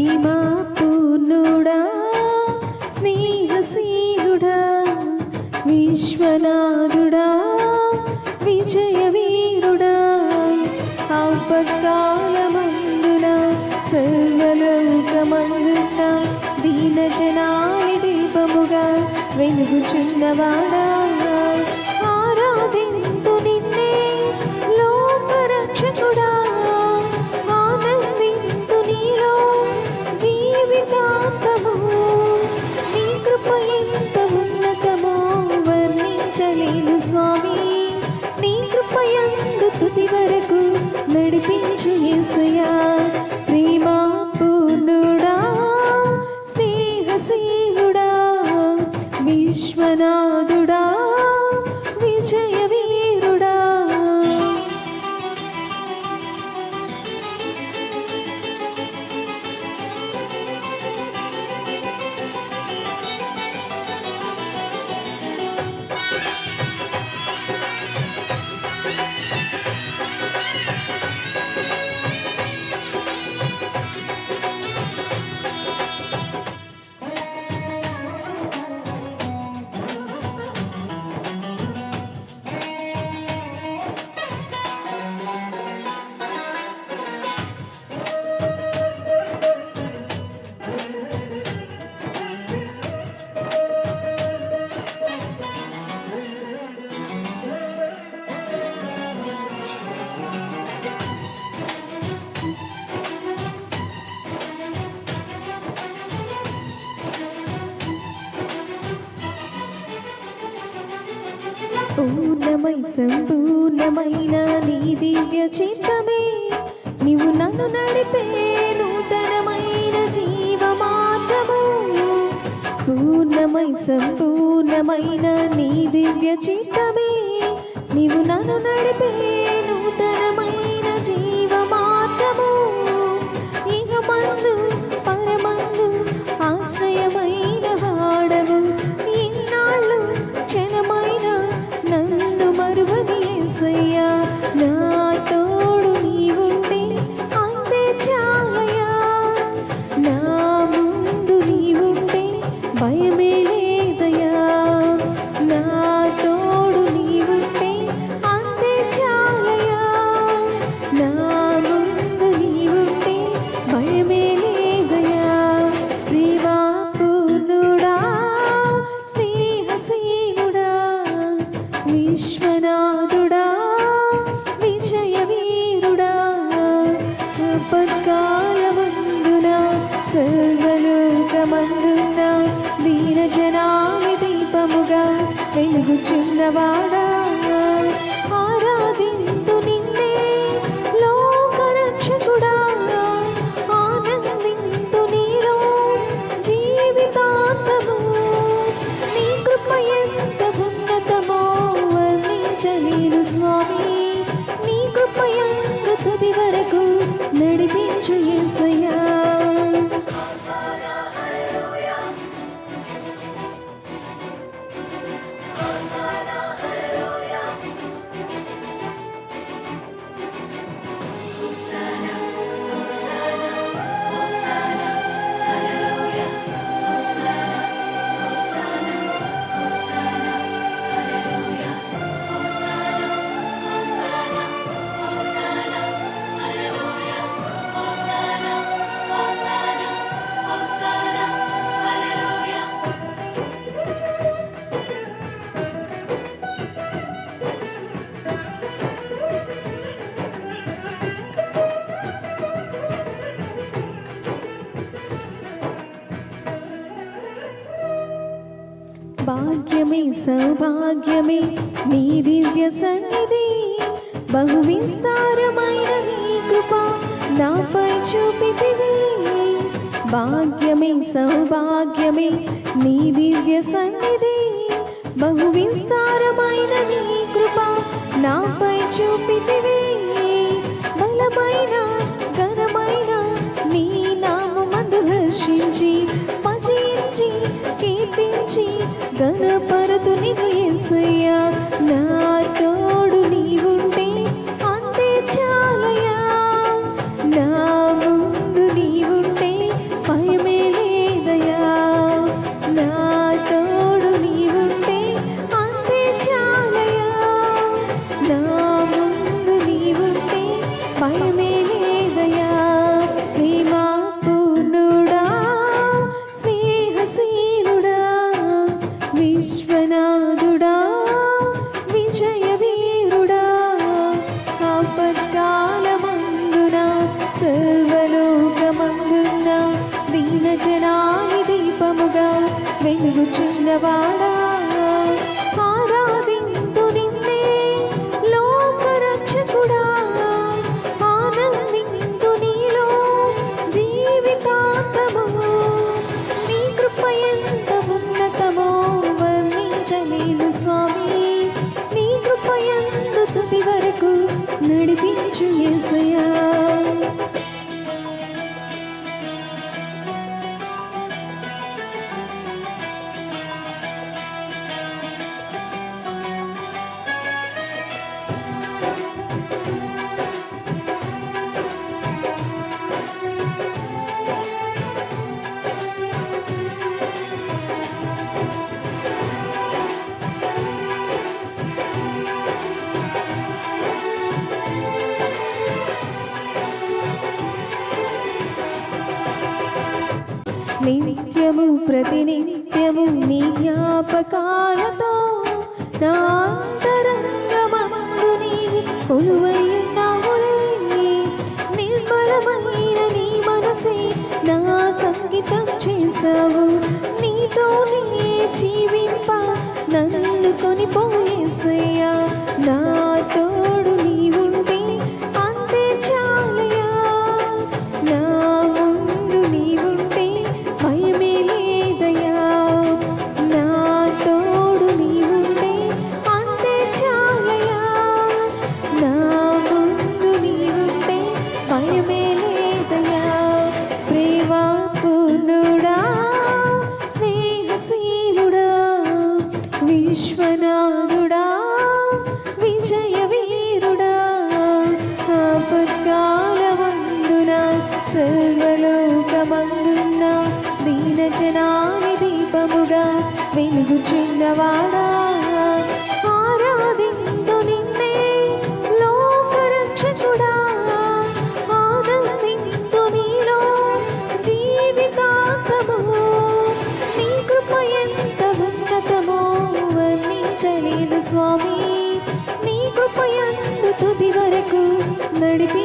ప్రేమ పూర్ణుడా స్నేహశీలుడా విశ్వనాథుడా విజయ వీరుడా ఆపత్కాలమందున సర్వలోకమందున దీన జనాలి దీపముగా వెలుగుచున్నవాడా ఆరాధింతు నిన్నే లోకరక్షకుడా ఆనందింతు నీలో జీవితాంతము నీ కృప ఎంత ఉన్నతమో వర్ణించలేను స్వామి నీ కృప యందు తుది వరకు నడిపించు యేసయ్యా ప్రేమ పూర్ణుడా స్నేహశీలుడా విశ్వనాథుడా విజయ వీరుడా పూర్ణమై సంపూర్ణమైన నీ దివ్య చిత్తమే నీవు నన్ను నడిపే నూతనమైన జీవమార్గము పూర్ణమై సంపూర్ణమైన నీ దివ్య చిత్తమే నీవు నన్ను నడిపే నూతనమైన జీవమార్గము ఇహమందు పరమందు ఆశ్రయమైన వాడవు ఇన్నాళ్ళు క్షణమైన నన్ను మరువని యేసయ్యా నా తోడు నీవుంటే అంతే చాలయ్యా నా ముందు నీవుంటే భయమే లేదయ్యా నా తోడు నీవుంటే అంతే చాలయ్యా నా ముందు నీవుంటే భయమే లేదయ్యా ప్రేమ పూర్ణుడా స్నేహశీలుడా విశ్వనాథుడా విజయ వీరుడా ఆపత్కాలమందున సర్వలోకమందున దీన జనాలి దీపముగా వెలుగుచున్నవాడా ఆరాధింతు నిన్నే లోకరక్షకుడా ఆనందింతు నీలో జీవితాంతము నీ కృప ఎంత ఉన్నతమో వర్ణించలేను స్వామి నీ కృప యందు తుది వరకు నడిపించు యేసయ్యా భాగ్యమే సౌభాగ్యమే నీ దివ్య సన్నిధి బహు విస్తారమైన నీ కృప నాపై చూపితివి భాగ్యమే సౌభాగ్యమే నీ దివ్య సన్నిధి బహు విస్తారమైన నీ కృప నాపై చూపితివి బలమైన ఘనమైన నీ నామమందు హర్షించి భజించి కీర్తించి ఘనపరతు నీవు యేసయ్యా నా తోడు నీవుంటే అంతే చాలయ్యా నా ముందు నీవుంటే వెలుగుచున్నవాడా ఆరాధింతు నిన్నే లోకరక్షకుడా ఆనందింతు నీలో జీవితాంతము నీ కృప ఎంత ఉన్నతమో వర్ణించలేను స్వామి నీ కృప ఎంత తుది వరకు నడిపించు యేసయ్యా నిత్యము ప్రతినిత్యము నీ జ్ఞాపకాలతో నా అంతరంగమందు నీవు కొలువైనావులే నిర్మలమైన నీ మనసే నాకంకితం చేశావు నీతోనే జీవింప నన్ను కొనిపోయేసయ్యా నా తోడు నీవుంటే అంతే చాలయ్యా నా ముందు నీవుంటే భయమే లేదయ్యా నా తోడు నీవుంటే అంతే చాలయ్యా నా ముందు నీవుంటే భయమే లేదయ్యా ప్రేమ పూర్ణుడా స్నేహశీలుడా విశ్వనాథుడా విజయ వీరుడా ఆపత్కాలమందున సర్వలోకమందున్న దీన జనాని దీపముగా వెలుగుచున్నవాడా ఆరాధింతు నిన్నే లోకరక్షకుడా ఆనందింతు నీలో జీవితాంతము నీ కృప ఎంత ఉన్నతమో వర్ణించలేను స్వామి నీ కృప ఎంత తుది వరకు నడిపి